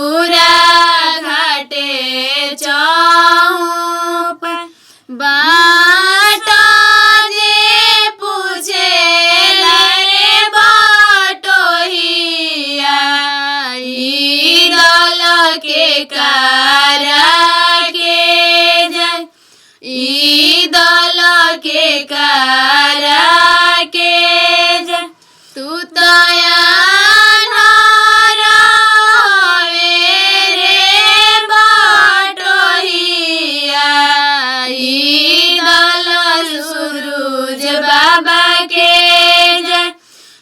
दौरा घाटे चौप बाटा जे पूछे रे बाटोहिया ई दल के कारा के जाय ई दल के कारा के जाय तू तया बाबा के जय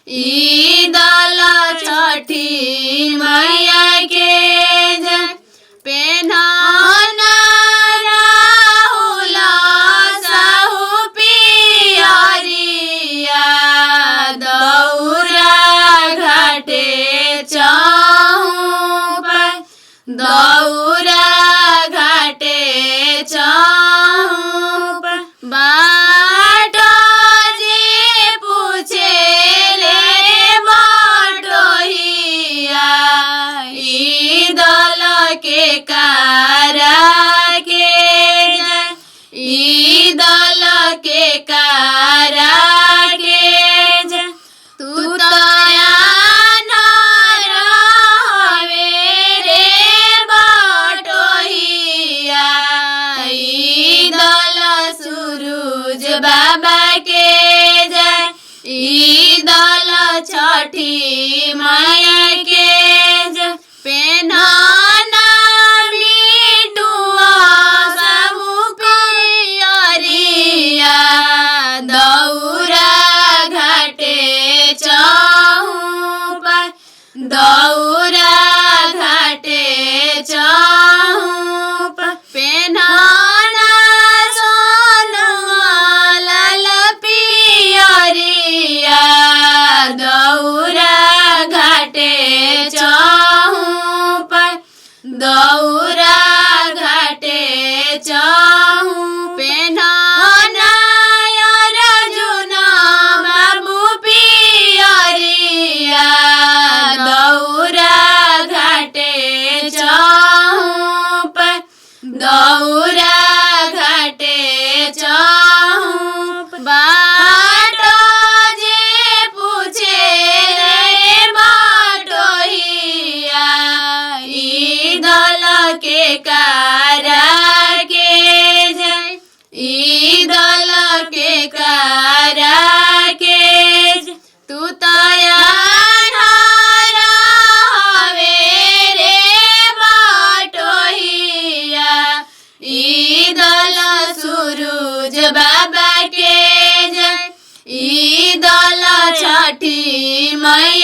ई दल छठी मैया के जय पेन्हाना राहुल साहू पियरिया दौरा घाटे चौप दौरा घाटे चौप बाटा जे पूछे रे बाटोहिया ई दल के कारा के जाय ई दल के कारा के जाय तू तया न रहवे रे बाटोहिया ई दल सूरज बाबा के जाय ई दल छठी मैया के जाय पेन्हाना बिटुआ साहू पियरिया दौरा घाटे चौप दौरा घाटे चौप पेन्हाना लाल पियरिया दौरा घाटे चौप दौरा घाटे चौप पेन्हाना अर्जुन बाबू पियरिया दौरा घाटे चौप दौरा घाटे चौप बाटो जे पूछे रे बाटोहिया ई दल के कारा के जाय ई दल के कारा के जाय तू तया रहवे रे बाटोहिया ई दल सूरज बाबा के जाय ई दल छठी मैया